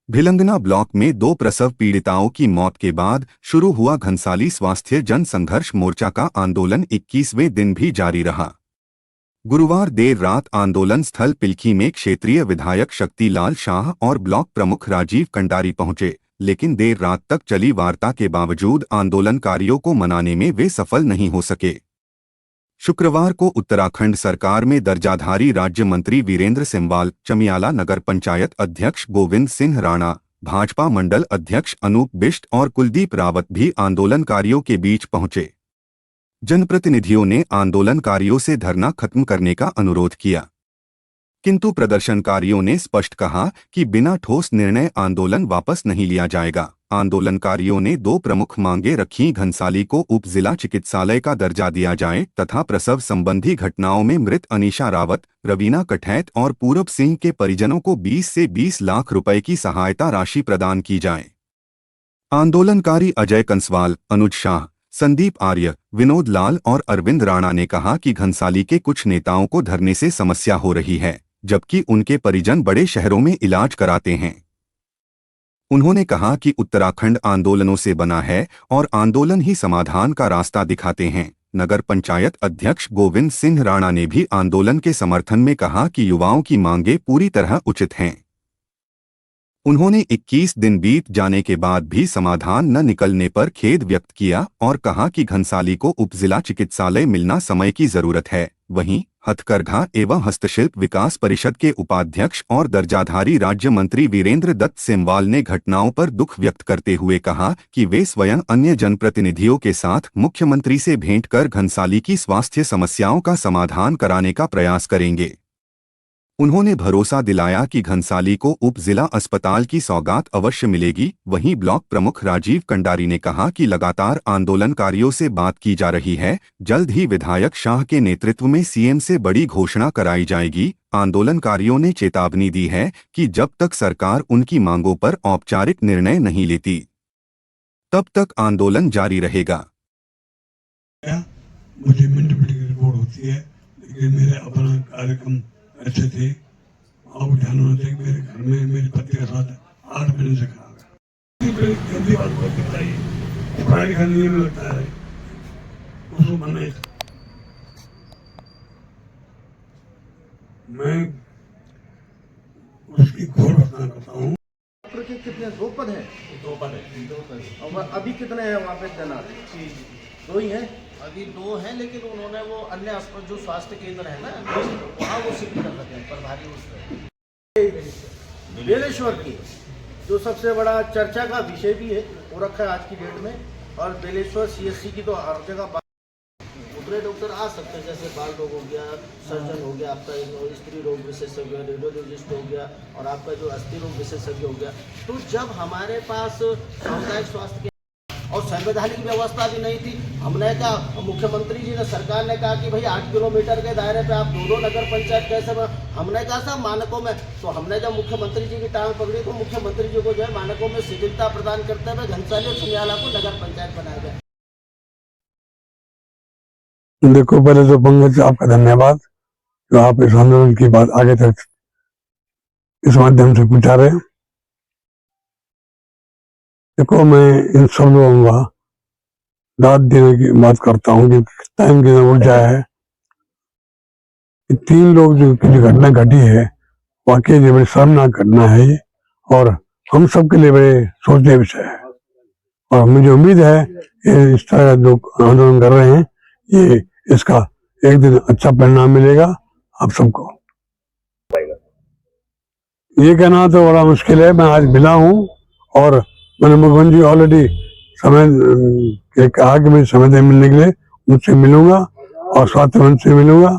Bhilangana block में 2 प्रसव पीड़िताओं की मौत के बाद शुरू हुआ घनसाली स्वास्थ्य जन संघर्ष मोर्चा का आंदोलन 21वें दिन भी जारी रहा। गुरुवार देर रात आंदोलन स्थल पिलखी में क्षेत्रीय विधायक शक्तिलाल शाह और ब्लॉक प्रमुख राजीव कंडारी पहुंचे, लेकिन देर रात तक चली वार्ता के बावजूद आंदोलनकारियों को मनाने में वे सफल नहीं हो सके। शुक्रवार को उत्तराखंड सरकार में दर्जाधारी राज्य मंत्री वीरेंद्र सिंहवाल, चमियाला नगर पंचायत अध्यक्ष गोविंद सिंह राणा, भाजपा मंडल अध्यक्ष अनूप बिष्ट और कुलदीप रावत भी आंदोलनकारियों के बीच पहुंचे। जनप्रतिनिधियों ने आंदोलनकारियों से धरना खत्म करने का अनुरोध किया, किंतु प्रदर्शनकारियों ने स्पष्ट कहा कि बिना ठोस निर्णय आंदोलन वापस नहीं लिया जाएगा। आंदोलनकारियों ने 2 प्रमुख मांगे रखीं। घनसाली को उप जिला चिकित्सालय का दर्जा दिया जाए तथा प्रसव संबंधी घटनाओं में मृत अनीशा रावत, रवीना कठैत और पूरब सिंह के परिजनों को 20 से 20 लाख रुपए की सहायता राशि प्रदान की जाए। आंदोलनकारी अजय कंसवाल, अनुज शाह, संदीप आर्य, विनोद लाल और अरविंद राणा ने कहा कि घनसाली के कुछ नेताओं को धरने से समस्या हो रही है, जबकि उनके परिजन बड़े शहरों में इलाज कराते हैं। उन्होंने कहा कि उत्तराखंड आंदोलनों से बना है और आंदोलन ही समाधान का रास्ता दिखाते हैं। नगर पंचायत अध्यक्ष गोविंद सिंह राणा ने भी आंदोलन के समर्थन में कहा कि युवाओं की मांगें पूरी तरह उचित हैं। उन्होंने 21 दिन बीत जाने के बाद भी समाधान न निकलने पर खेद व्यक्त किया और कहा कि घनसाली को उपजिला चिकित्सालय मिलना समय की जरूरत है। वहीं हथकरघा एवं हस्तशिल्प विकास परिषद के उपाध्यक्ष और दर्जाधारी राज्य मंत्री वीरेंद्र दत्त सिंहवाल ने घटनाओं पर दुख व्यक्त करते हुए कहा कि वे स्वयं अन्य जनप्रतिनिधियों के साथ मुख्यमंत्री से भेंट कर घनसाली की स्वास्थ्य समस्याओं का समाधान कराने का प्रयास करेंगे। उन्होंने भरोसा दिलाया कि घनसाली को उप जिला अस्पताल की सौगात अवश्य मिलेगी। वहीं ब्लॉक प्रमुख राजीव कंडारी ने कहा कि लगातार आंदोलनकारियों से बात की जा रही है, जल्द ही विधायक शाह के नेतृत्व में सीएम से बड़ी घोषणा कराई जाएगी। आंदोलनकारियों ने चेतावनी दी है कि जब तक सरकार उनकी मांगों पर औपचारिक निर्णय नहीं लेती, तब तक आंदोलन जारी रहेगा। मुझे मिनट-मिनट की रिपोर्ट होती है, लेकिन मेरे अपना कार्यक्रम अच्छे थे। आप ध्यान होना चाहिए, मेरे घर में मेरी पत्नी के साथ 8 महीने से खराब है। गंदी बात बहुत करता है, पढ़ाई लिखाई नहीं में लगता है, उसको मना है। मैं उसकी घोर रचना करता हूँ। कितने 2 पद हैं? 2 पद है। और अभी कितने हैं वहाँ पे तैनात? 2 ही हैं। अभी 2 हैं, लेकिन उन्होंने वो अन्य अस्पताल जो स्वास्थ्य केंद्र है ना, वहाँ वो शिफ्ट कर रखे हैं प्रभारी उसमें। बेलेश्वर की जो सबसे बड़ा चर्चा का विषय भी है वो रखा है आज की डेट में, और बेलेश्वर सीएससी की तो हर जगह दूसरे डॉक्टर आ सकते हैं, जैसे बाल रोग हो गया, सर्जन हो गया, आपका स्त्री रोग विशेषज्ञ, रेडियोलॉजिस्ट हो गया, और आपका जो अस्थि रोग विशेषज्ञ हो गया। तो जब हमारे पास सामुदायिक स्वास्थ्य और संवैधानिक व्यवस्था भी नहीं थी, हमने कहा, मुख्यमंत्री जी ने, सरकार ने कहा कि भाई 8 किलोमीटर के दायरे पे आप 2 नगर पंचायत कैसे हमने कहा सब मानकों में। तो हमने जब मुख्यमंत्री जी की टांग पकड़ी तो मुख्यमंत्री जी को जो है मानकों में शिथिलता प्रदान करते हुए घनसाली और चमियाला को नगर पंचायत बनाया गया। देखो, पहले तो पंकज आपका धन्यवाद जो आप इस आंदोलन की बात आगे तक इस माध्यम से पहुंचा रहे हैं। देखो, मैं इन सब लोगों का दाद देने की बात करता हूँ कि टाइम की उठ जाए है। 3 लोग जो घटना घटी है, वाकई बड़ी शर्मनाक घटना है ये, और हम सबके लिए बड़े सोचने विषय है। और मुझे उम्मीद है कि इस तरह जो आंदोलन कर रहे हैं, ये इसका एक दिन अच्छा परिणाम मिलेगा आप सबको। ये कहना तो बड़ा मुश्किल है। मैं आज मिला हूँ और मैंने मुख्यमंत्री ऑलरेडी समय कहा कि मुझे समय दे मिलने के लिए, मुझसे मिलूंगा और स्वास्थ्य मंत्री से मिलूंगा,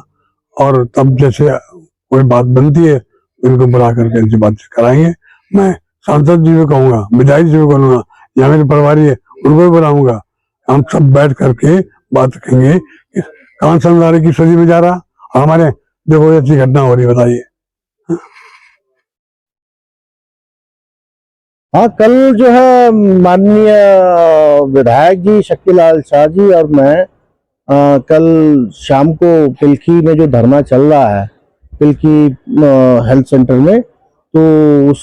और तब जैसे कोई बात बनती है उनको बुला करके इनसे बात कराएंगे। मैं सांसद जी को कहूँगा, विधायक जी को कहूँगा, या मेरे परिवारी है उनको भी बुलाऊंगा। हम सब बैठ करके बात करेंगे कि कौन समझदारी की सदी में जा रहा, और हमारे देखो ऐसी घटना हो रही, बताइए। हाँ, कल जो है माननीय विधायक जी शक्तिलाल शाह जी और मैं कल शाम को पिलखी में जो धरना चल रहा है, पिलखी हेल्थ सेंटर में, तो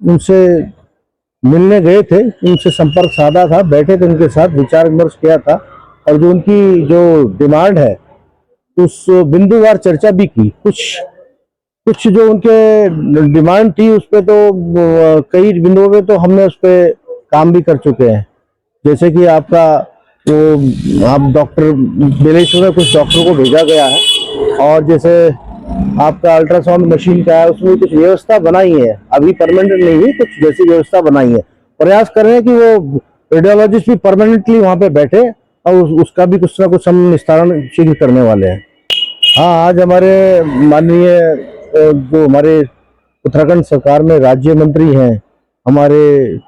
उनसे मिलने गए थे, उनसे संपर्क साधा था, बैठे थे, उनके साथ विचार विमर्श किया था और जो उनकी जो डिमांड है उस बिंदुवार चर्चा भी की। कुछ जो उनके डिमांड थी उस पे तो कई बिंदुओं पे तो हमने उस पे काम भी कर चुके हैं। जैसे कि आपका वो आप डॉक्टर बेलेश्वर में कुछ डॉक्टरों को भेजा गया है और जैसे आपका अल्ट्रासाउंड मशीन का है उसमें कुछ व्यवस्था बनाई है, अभी परमानेंट नहीं हुई, कुछ जैसी व्यवस्था बनाई है। प्रयास कर रहे हैं कि वो रेडियोलॉजिस्ट भी परमानेंटली वहां पे बैठे और उसका भी कुछ ना कुछ हम निस्तारण शीघ्र करने वाले हैं। हाँ, आज हमारे माननीय जो हमारे उत्तराखंड सरकार में राज्य मंत्री हैं हमारे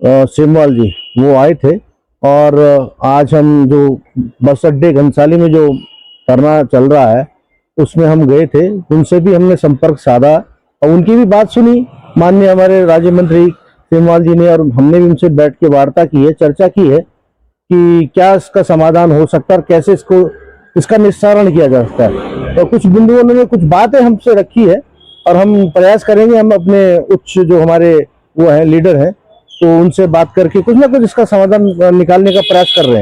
सेमवाल जी, वो आए थे और आज हम जो बस अड्डे घनसाली में जो धरना चल रहा है उसमें हम गए थे, उनसे भी हमने संपर्क साधा और उनकी भी बात सुनी माननीय हमारे राज्य मंत्री सेमवाल जी ने, और हमने भी उनसे बैठ के वार्ता की है, चर्चा की है कि क्या इसका समाधान हो सकता है और कैसे इसका निस्तारण किया जा सकता है। तो कुछ बिंदुओं उन्होंने कुछ बातें हमसे रखी है और हम प्रयास करेंगे, हम अपने उच्च जो हमारे वो है लीडर हैं तो उनसे बात करके कुछ ना कुछ इसका समाधान निकालने का प्रयास कर रहे हैं।